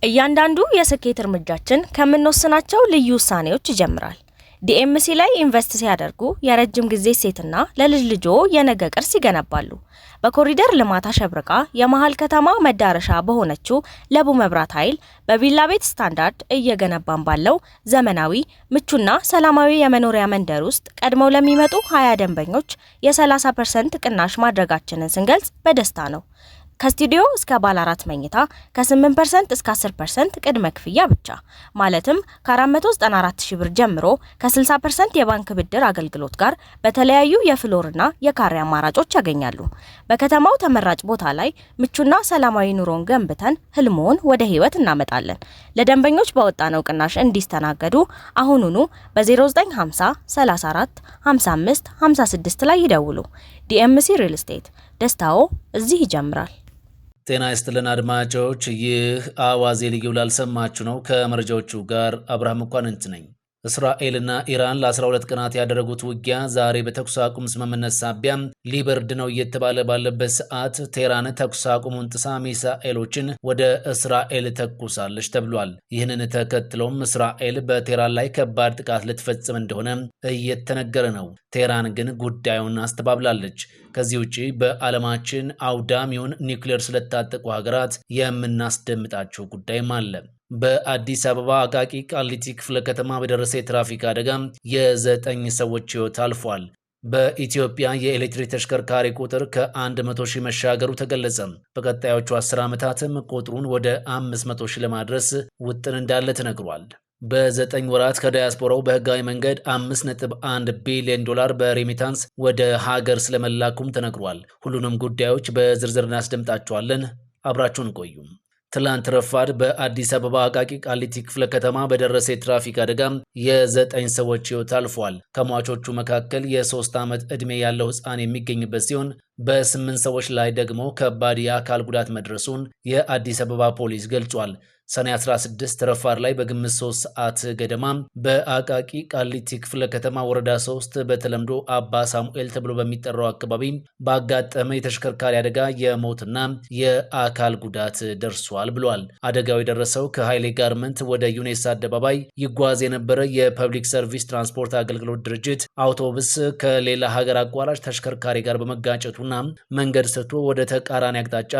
እያንዳንዱ የስኬት እርምጃችን ከምንወስናቸው ልዩ ውሳኔዎች ይጀምራል። ዲኤምሲ ላይ ኢንቨስት ሲያደርጉ የረጅም ጊዜ ሴትና ለልጅ ልጆ የነገ ቅርስ ይገነባሉ። በኮሪደር ልማት አሸብርቃ የመሃል ከተማ መዳረሻ በሆነችው ለቡ መብራት ኃይል በቪላ ቤት ስታንዳርድ እየገነባን ባለው ዘመናዊ ምቹና ሰላማዊ የመኖሪያ መንደር ውስጥ ቀድመው ለሚመጡ 20 ደንበኞች የ30% ቅናሽ ማድረጋችንን ስንገልጽ በደስታ ነው። ከስቱዲዮ እስከ ባለ 4 መኝታ ከ8% እስከ 10% ቅድመ ክፍያ ብቻ ማለትም ከ494,000 ብር ጀምሮ ከ60% የባንክ ብድር አገልግሎት ጋር በተለያዩ የፍሎርና የካሬ አማራጮች ያገኛሉ። በከተማው ተመራጭ ቦታ ላይ ምቹና ሰላማዊ ኑሮን ገንብተን ህልሞን ወደ ህይወት እናመጣለን። ለደንበኞች በወጣነው ቅናሽ እንዲስተናገዱ አሁኑኑ በ0950 34 55 56 ላይ ይደውሉ። ዲኤምሲ ሪል ስቴት፣ ደስታው እዚህ ይጀምራል። ጤና ይስጥልን አድማጮች፣ ይህ አዋዜ ልዩ ላልሰማችሁ ነው። ከመረጃዎቹ ጋር አብርሃም መኳንንት ነኝ። እስራኤልና ኢራን ለ12 ቀናት ያደረጉት ውጊያ ዛሬ በተኩስ አቁም ስምምነት ሳቢያ ሊበርድ ነው እየተባለ ባለበት ሰዓት ቴህራን ተኩስ አቁሙን ጥሳ ሚሳኤሎችን ወደ እስራኤል ተኩሳለች ተብሏል። ይህንን ተከትሎም እስራኤል በቴህራን ላይ ከባድ ጥቃት ልትፈጽም እንደሆነ እየተነገረ ነው። ቴህራን ግን ጉዳዩን አስተባብላለች። ከዚህ ውጪ በዓለማችን አውዳሚውን ኒውክሌር ስለታጠቁ ሀገራት የምናስደምጣቸው ጉዳይም አለ። በአዲስ አበባ አቃቂ ቃሊቲ ክፍለ ከተማ በደረሰ የትራፊክ አደጋ የ9 ሰዎች ሕይወት አልፏል። በኢትዮጵያ የኤሌክትሪክ ተሽከርካሪ ቁጥር ከ100 ሺህ መሻገሩ ተገለጸ። በቀጣዮቹ 10 ዓመታትም ቁጥሩን ወደ 500 ሺህ ለማድረስ ውጥን እንዳለ ተነግሯል። በ9 ወራት ከዳያስፖራው በህጋዊ መንገድ 5.1 ቢሊዮን ዶላር በሬሚታንስ ወደ ሀገር ስለመላኩም ተነግሯል። ሁሉንም ጉዳዮች በዝርዝር እናስደምጣቸዋለን። አብራችሁን ቆዩ። ትላንት ረፋድ በአዲስ አበባ አቃቂ ቃሊቲ ክፍለ ከተማ በደረሰ የትራፊክ አደጋ የ9 ሰዎች ሕይወት አልፏል። ከሟቾቹ መካከል የ3 ዓመት ዕድሜ ያለው ሕፃን የሚገኝበት ሲሆን በ8 ሰዎች ላይ ደግሞ ከባድ የአካል ጉዳት መድረሱን የአዲስ አበባ ፖሊስ ገልጿል። ሰኔ 16 ረፋድ ላይ በግምት 3 ሰዓት ገደማ በአቃቂ ቃሊቲ ክፍለ ከተማ ወረዳ 3 በተለምዶ አባ ሳሙኤል ተብሎ በሚጠራው አካባቢ ባጋጠመ የተሽከርካሪ አደጋ የሞትና የአካል ጉዳት ደርሷል ብሏል። አደጋው የደረሰው ከኃይሌ ጋርመንት ወደ ዩኔስ አደባባይ ይጓዝ የነበረ የፐብሊክ ሰርቪስ ትራንስፖርት አገልግሎት ድርጅት አውቶቡስ ከሌላ ሀገር አቋራጭ ተሽከርካሪ ጋር በመጋጨቱና መንገድ ስቶ ወደ ተቃራኒ አቅጣጫ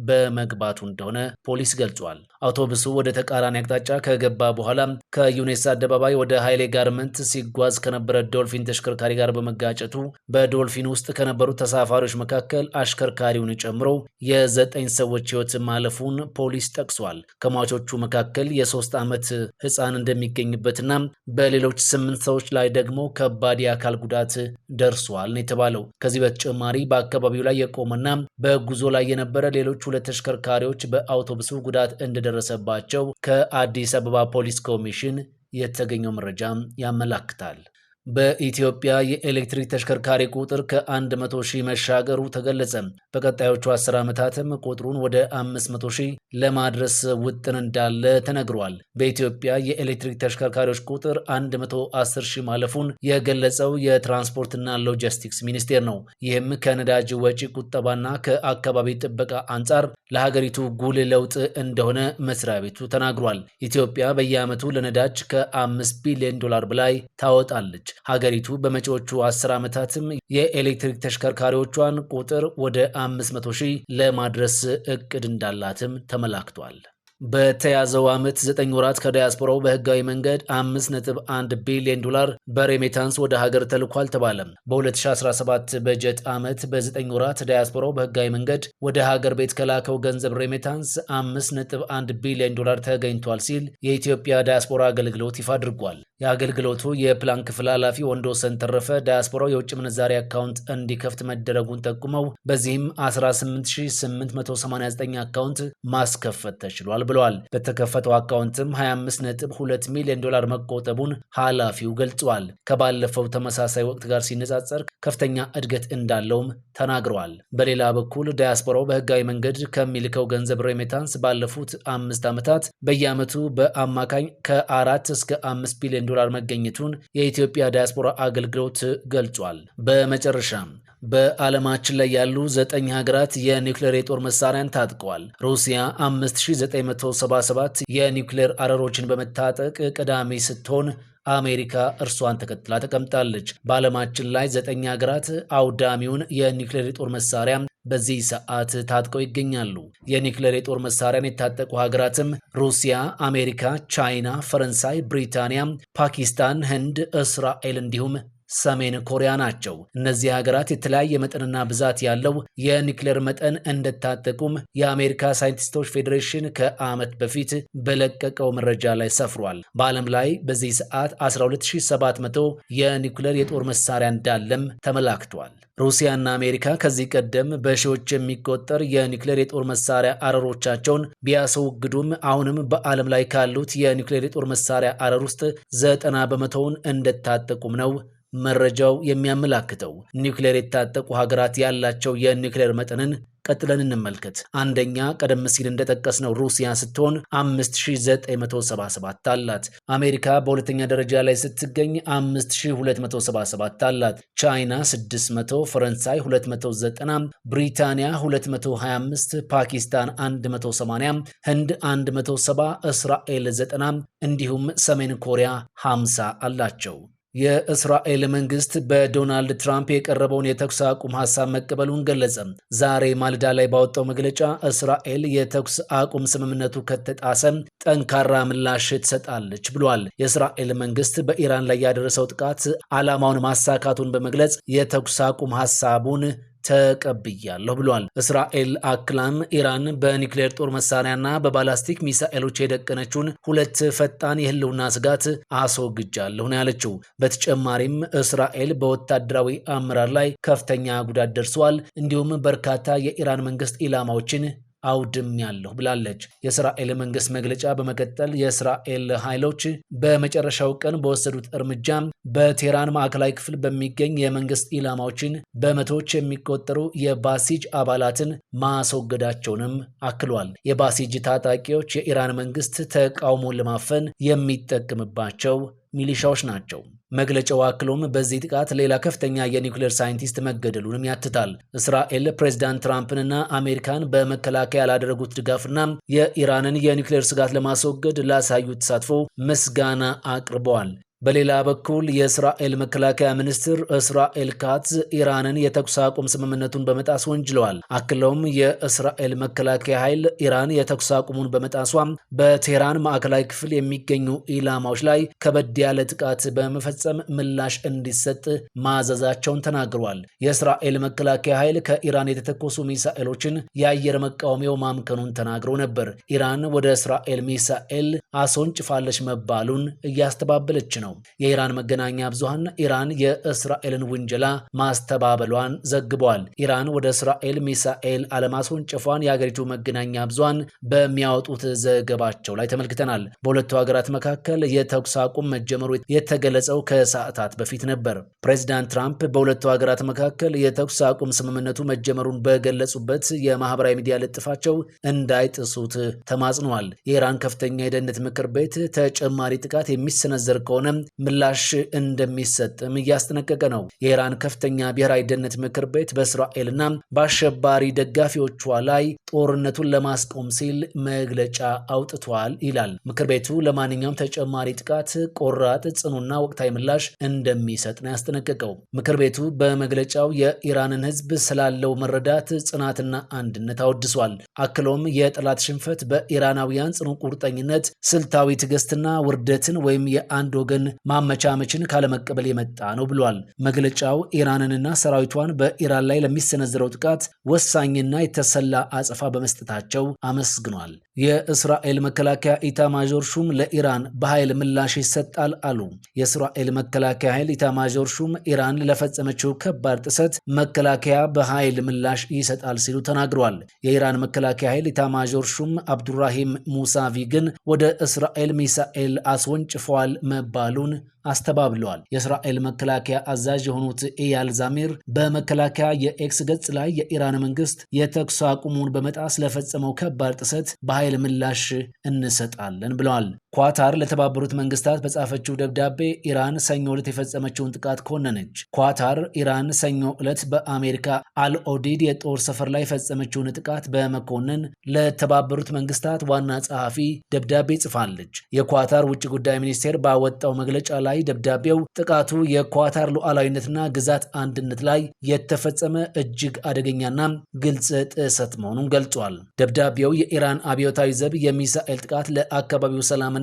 በመግባቱ እንደሆነ ፖሊስ ገልጿል። አውቶቡሱ ወደ ተቃራኒ አቅጣጫ ከገባ በኋላ ከዩኔስ አደባባይ ወደ ኃይሌ ጋርመንት ሲጓዝ ከነበረ ዶልፊን ተሽከርካሪ ጋር በመጋጨቱ በዶልፊን ውስጥ ከነበሩ ተሳፋሪዎች መካከል አሽከርካሪውን ጨምሮ የ9 ሰዎች ሕይወት ማለፉን ፖሊስ ጠቅሷል። ከሟቾቹ መካከል የ3 ዓመት ሕፃን እንደሚገኝበትና በሌሎች 8 ሰዎች ላይ ደግሞ ከባድ የአካል ጉዳት ደርሷል ነው የተባለው። ከዚህ በተጨማሪ በአካባቢው ላይ የቆመና በጉዞ ላይ የነበረ ሌሎች 2 ተሽከርካሪዎች በአውቶቡሱ ጉዳት እንደደረሰባቸው ከአዲስ አበባ ፖሊስ ኮሚሽን የተገኘው መረጃ ያመላክታል። በኢትዮጵያ የኤሌክትሪክ ተሽከርካሪ ቁጥር ከ100 ሺህ መሻገሩ ተገለጸ። በቀጣዮቹ 10 ዓመታትም ቁጥሩን ወደ 500 ሺህ ለማድረስ ውጥን እንዳለ ተነግሯል። በኢትዮጵያ የኤሌክትሪክ ተሽከርካሪዎች ቁጥር 110 ሺህ ማለፉን የገለጸው የትራንስፖርትና ሎጂስቲክስ ሚኒስቴር ነው። ይህም ከነዳጅ ወጪ ቁጠባና ከአካባቢ ጥበቃ አንጻር ለሀገሪቱ ጉልህ ለውጥ እንደሆነ መስሪያ ቤቱ ተናግሯል። ኢትዮጵያ በየዓመቱ ለነዳጅ ከ5 ቢሊዮን ዶላር በላይ ታወጣለች። ሀገሪቱ በመጪዎቹ 10 ዓመታትም የኤሌክትሪክ ተሽከርካሪዎቿን ቁጥር ወደ 500 ሺህ ለማድረስ እቅድ እንዳላትም ተመላክቷል። በተያዘው ዓመት 9 ወራት ከዳያስፖራው በህጋዊ መንገድ 5.1 ቢሊዮን ዶላር በሬሜታንስ ወደ ሀገር ተልኳል ተባለ። በ2017 በጀት ዓመት በ9 ወራት ዳያስፖራው በህጋዊ መንገድ ወደ ሀገር ቤት ከላከው ገንዘብ ሬሜታንስ 5.1 ቢሊዮን ዶላር ተገኝቷል ሲል የኢትዮጵያ ዳያስፖራ አገልግሎት ይፋ አድርጓል። የአገልግሎቱ የፕላን ክፍል ኃላፊ ወንዶሰን ተረፈ ዳያስፖራው የውጭ ምንዛሪ አካውንት እንዲከፍት መደረጉን ጠቁመው በዚህም 18889 አካውንት ማስከፈት ተችሏል ብለዋል። በተከፈተው አካውንትም 25.2 ሚሊዮን ዶላር መቆጠቡን ኃላፊው ገልጸዋል። ከባለፈው ተመሳሳይ ወቅት ጋር ሲነጻጸር ከፍተኛ እድገት እንዳለውም ተናግረዋል። በሌላ በኩል ዳያስፖራው በህጋዊ መንገድ ከሚልከው ገንዘብ ሬሜታንስ ባለፉት 5 ዓመታት በየዓመቱ በአማካኝ ከ4 እስከ 5 ቢሊዮን ዶላር መገኘቱን የኢትዮጵያ ዳያስፖራ አገልግሎት ገልጿል። በመጨረሻም በዓለማችን ላይ ያሉ 9 ሀገራት የኒውክሌር የጦር መሳሪያን ታጥቀዋል። ሩሲያ 5977 የኒውክሌር አረሮችን በመታጠቅ ቀዳሚ ስትሆን አሜሪካ እርሷን ተከትላ ተቀምጣለች። በዓለማችን ላይ 9 ሀገራት አውዳሚውን የኒውክሌር የጦር መሳሪያ በዚህ ሰዓት ታጥቀው ይገኛሉ። የኒውክሌር የጦር መሳሪያን የታጠቁ ሀገራትም ሩሲያ፣ አሜሪካ፣ ቻይና፣ ፈረንሳይ፣ ብሪታንያ፣ ፓኪስታን፣ ህንድ፣ እስራኤል እንዲሁም ሰሜን ኮሪያ ናቸው። እነዚህ ሀገራት የተለያየ መጠንና ብዛት ያለው የኒውክሌር መጠን እንደታጠቁም የአሜሪካ ሳይንቲስቶች ፌዴሬሽን ከዓመት በፊት በለቀቀው መረጃ ላይ ሰፍሯል። በዓለም ላይ በዚህ ሰዓት 12700 የኒውክሌር የጦር መሳሪያ እንዳለም ተመላክቷል። ሩሲያና አሜሪካ ከዚህ ቀደም በሺዎች የሚቆጠር የኒውክሌር የጦር መሳሪያ አረሮቻቸውን ቢያስወግዱም አሁንም በዓለም ላይ ካሉት የኒውክሌር የጦር መሳሪያ አረር ውስጥ 90 በመቶውን እንደታጠቁም ነው መረጃው የሚያመላክተው። ኒውክሌር የታጠቁ ሀገራት ያላቸው የኒውክሌር መጠንን ቀጥለን እንመልከት። አንደኛ ቀደም ሲል እንደጠቀስነው ሩሲያ ስትሆን 5977 አላት። አሜሪካ በሁለተኛ ደረጃ ላይ ስትገኝ 5277 አላት። ቻይና 600፣ ፈረንሳይ 290፣ ብሪታንያ 225፣ ፓኪስታን 180፣ ህንድ 170፣ እስራኤል 90 እንዲሁም ሰሜን ኮሪያ 50 አላቸው። የእስራኤል መንግስት በዶናልድ ትራምፕ የቀረበውን የተኩስ አቁም ሐሳብ መቀበሉን ገለጸ። ዛሬ ማልዳ ላይ ባወጣው መግለጫ እስራኤል የተኩስ አቁም ስምምነቱ ከተጣሰ ጠንካራ ምላሽ ትሰጣለች ብሏል። የእስራኤል መንግስት በኢራን ላይ ያደረሰው ጥቃት ዓላማውን ማሳካቱን በመግለጽ የተኩስ አቁም ሐሳቡን ተቀብያለሁ ብሏል። እስራኤል አክላም ኢራን በኒውክሌር ጦር መሳሪያና በባላስቲክ ሚሳኤሎች የደቀነችውን 2 ፈጣን የህልውና ስጋት አስወግጃለሁ ነው ያለችው። በተጨማሪም እስራኤል በወታደራዊ አመራር ላይ ከፍተኛ ጉዳት ደርሷል፣ እንዲሁም በርካታ የኢራን መንግስት ኢላማዎችን አውድም ያለሁ ብላለች። የእስራኤል መንግስት መግለጫ በመቀጠል የእስራኤል ኃይሎች በመጨረሻው ቀን በወሰዱት እርምጃ በቴህራን ማዕከላዊ ክፍል በሚገኝ የመንግስት ኢላማዎችን በመቶዎች የሚቆጠሩ የባሲጅ አባላትን ማስወገዳቸውንም አክሏል። የባሲጅ ታጣቂዎች የኢራን መንግስት ተቃውሞን ለማፈን የሚጠቀምባቸው ሚሊሻዎች ናቸው። መግለጫው አክሎም በዚህ ጥቃት ሌላ ከፍተኛ የኒውክሌር ሳይንቲስት መገደሉንም ያትታል። እስራኤል ፕሬዝዳንት ትራምፕንና አሜሪካን በመከላከያ ላደረጉት ድጋፍና የኢራንን የኒውክሌር ስጋት ለማስወገድ ላሳዩት ተሳትፎ ምስጋና አቅርበዋል። በሌላ በኩል የእስራኤል መከላከያ ሚኒስትር እስራኤል ካትዝ ኢራንን የተኩስ አቁም ስምምነቱን በመጣስ ወንጅለዋል። አክለውም የእስራኤል መከላከያ ኃይል ኢራን የተኩስ አቁሙን በመጣሷ በቴህራን ማዕከላዊ ክፍል የሚገኙ ኢላማዎች ላይ ከበድ ያለ ጥቃት በመፈጸም ምላሽ እንዲሰጥ ማዘዛቸውን ተናግረዋል። የእስራኤል መከላከያ ኃይል ከኢራን የተተኮሱ ሚሳኤሎችን የአየር መቃወሚያው ማምከኑን ተናግረው ነበር። ኢራን ወደ እስራኤል ሚሳኤል አስወንጭፋለች መባሉን እያስተባበለች ነው። የኢራን መገናኛ ብዙሃን ኢራን የእስራኤልን ውንጀላ ማስተባበሏን ዘግበዋል። ኢራን ወደ እስራኤል ሚሳኤል አለማስወንጨፏን የሀገሪቱ መገናኛ ብዙሃን በሚያወጡት ዘገባቸው ላይ ተመልክተናል። በሁለቱ ሀገራት መካከል የተኩስ አቁም መጀመሩ የተገለጸው ከሰዓታት በፊት ነበር። ፕሬዚዳንት ትራምፕ በሁለቱ ሀገራት መካከል የተኩስ አቁም ስምምነቱ መጀመሩን በገለጹበት የማህበራዊ ሚዲያ ልጥፋቸው እንዳይጥሱት ተማጽነዋል። የኢራን ከፍተኛ የደህንነት ምክር ቤት ተጨማሪ ጥቃት የሚሰነዘር ከሆነ ምላሽ እንደሚሰጥም እያስጠነቀቀ ነው። የኢራን ከፍተኛ ብሔራዊ ደህንነት ምክር ቤት በእስራኤልና በአሸባሪ ደጋፊዎቿ ላይ ጦርነቱን ለማስቆም ሲል መግለጫ አውጥቷል ይላል። ምክር ቤቱ ለማንኛውም ተጨማሪ ጥቃት ቆራጥ፣ ጽኑና ወቅታዊ ምላሽ እንደሚሰጥ ነው ያስጠነቀቀው። ምክር ቤቱ በመግለጫው የኢራንን ሕዝብ ስላለው መረዳት፣ ጽናትና አንድነት አወድሷል። አክሎም የጠላት ሽንፈት በኢራናውያን ጽኑ ቁርጠኝነት፣ ስልታዊ ትዕግስትና ውርደትን ወይም የአንድ ወገን ማመቻመችን ካለመቀበል የመጣ ነው ብሏል። መግለጫው ኢራንንና ሰራዊቷን በኢራን ላይ ለሚሰነዘረው ጥቃት ወሳኝና የተሰላ አጸፋ በመስጠታቸው አመስግኗል። የእስራኤል መከላከያ ኢታማዦር ሹም ለኢራን በኃይል ምላሽ ይሰጣል አሉ። የእስራኤል መከላከያ ኃይል ኢታማዦር ሹም ኢራን ለፈጸመችው ከባድ ጥሰት መከላከያ በኃይል ምላሽ ይሰጣል ሲሉ ተናግረዋል። የኢራን መከላከያ ኃይል ኢታማዦር ሹም አብዱራሂም ሙሳቪ ግን ወደ እስራኤል ሚሳኤል አስወንጭፈዋል መባሉን አስተባብለዋል። የእስራኤል መከላከያ አዛዥ የሆኑት ኢያል ዛሚር በመከላከያ የኤክስ ገጽ ላይ የኢራን መንግስት የተኩስ አቁሙን በመጣስ ለፈጸመው ከባድ ጥሰት በኃይል ምላሽ እንሰጣለን ብለዋል። ኳታር ለተባበሩት መንግስታት በጻፈችው ደብዳቤ ኢራን ሰኞ ዕለት የፈጸመችውን ጥቃት ኮነነች። ኳታር ኢራን ሰኞ ዕለት በአሜሪካ አልኦዲድ የጦር ሰፈር ላይ የፈጸመችውን ጥቃት በመኮነን ለተባበሩት መንግስታት ዋና ጸሐፊ ደብዳቤ ጽፋለች። የኳታር ውጭ ጉዳይ ሚኒስቴር ባወጣው መግለጫ ላይ ደብዳቤው ጥቃቱ የኳታር ሉዓላዊነትና ግዛት አንድነት ላይ የተፈጸመ እጅግ አደገኛና ግልጽ ጥሰት መሆኑን ገልጿል። ደብዳቤው የኢራን አብዮታዊ ዘብ የሚሳኤል ጥቃት ለአካባቢው ሰላምና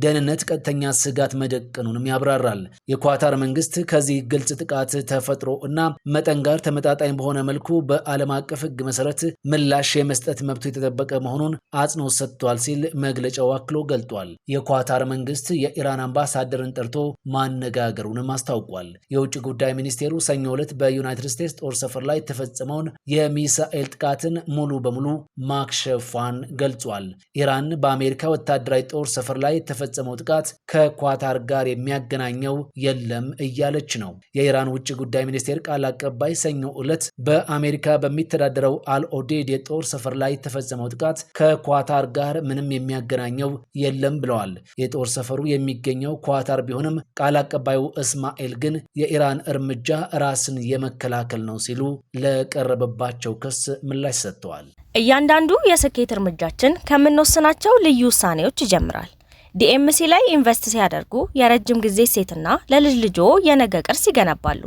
ደህንነት ቀጥተኛ ስጋት መደቀኑንም ያብራራል። የኳታር መንግስት ከዚህ ግልጽ ጥቃት ተፈጥሮ እና መጠን ጋር ተመጣጣኝ በሆነ መልኩ በዓለም አቀፍ ሕግ መሰረት ምላሽ የመስጠት መብቱ የተጠበቀ መሆኑን አጽንኦት ሰጥቷል ሲል መግለጫው አክሎ ገልጧል። የኳታር መንግስት የኢራን አምባሳደርን ጠርቶ ማነጋገሩንም አስታውቋል። የውጭ ጉዳይ ሚኒስቴሩ ሰኞ ዕለት በዩናይትድ ስቴትስ ጦር ሰፈር ላይ የተፈጸመውን የሚሳኤል ጥቃትን ሙሉ በሙሉ ማክሸፏን ገልጿል። ኢራን በአሜሪካ ወታደራዊ ጦር ሰፈር ላይ የተፈጸመው ጥቃት ከኳታር ጋር የሚያገናኘው የለም እያለች ነው። የኢራን ውጭ ጉዳይ ሚኒስቴር ቃል አቀባይ ሰኞ ዕለት በአሜሪካ በሚተዳደረው አልኦዴድ የጦር ሰፈር ላይ የተፈጸመው ጥቃት ከኳታር ጋር ምንም የሚያገናኘው የለም ብለዋል። የጦር ሰፈሩ የሚገኘው ኳታር ቢሆንም ቃል አቀባዩ እስማኤል ግን የኢራን እርምጃ ራስን የመከላከል ነው ሲሉ ለቀረበባቸው ክስ ምላሽ ሰጥተዋል። እያንዳንዱ የስኬት እርምጃችን ከምንወስናቸው ልዩ ውሳኔዎች ይጀምራል። ዲኤምሲ ላይ ኢንቨስት ሲያደርጉ የረጅም ጊዜ ሴትና ለልጅ ልጆ የነገ ቅርስ ይገነባሉ።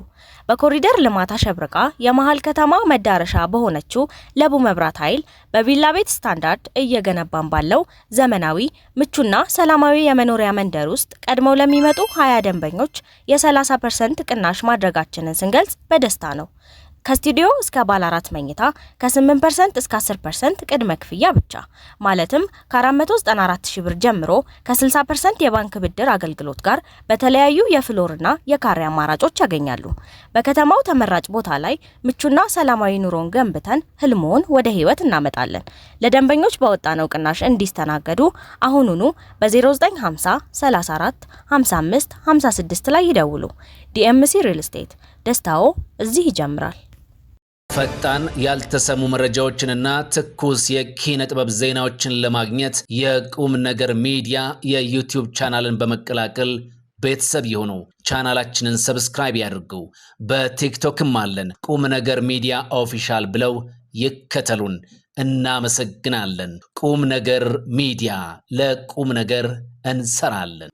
በኮሪደር ልማት አሸብርቃ የመሃል ከተማ መዳረሻ በሆነችው ለቡ መብራት ኃይል በቪላ ቤት ስታንዳርድ እየገነባን ባለው ዘመናዊ ምቹና ሰላማዊ የመኖሪያ መንደር ውስጥ ቀድመው ለሚመጡ 20 ደንበኞች የ30% ቅናሽ ማድረጋችንን ስንገልጽ በደስታ ነው። ከስቱዲዮ እስከ ባለ 4 መኝታ ከ8% እስከ 10% ቅድመ ክፍያ ብቻ ማለትም ከ494,000 ብር ጀምሮ ከ60% የባንክ ብድር አገልግሎት ጋር በተለያዩ የፍሎርና የካሬ አማራጮች ያገኛሉ። በከተማው ተመራጭ ቦታ ላይ ምቹና ሰላማዊ ኑሮን ገንብተን ህልሞን ወደ ህይወት እናመጣለን። ለደንበኞች በወጣነው ቅናሽ እንዲስተናገዱ አሁኑኑ በ0950 34 55 56 ላይ ይደውሉ። ዲኤምሲ ሪል ስቴት፣ ደስታው እዚህ ይጀምራል። ፈጣን ያልተሰሙ መረጃዎችንና ትኩስ የኪነ ጥበብ ዜናዎችን ለማግኘት የቁም ነገር ሚዲያ የዩቲዩብ ቻናልን በመቀላቀል ቤተሰብ የሆኑ ቻናላችንን ሰብስክራይብ ያድርጉ። በቲክቶክም አለን። ቁም ነገር ሚዲያ ኦፊሻል ብለው ይከተሉን። እናመሰግናለን። ቁም ነገር ሚዲያ፣ ለቁም ነገር እንሰራለን።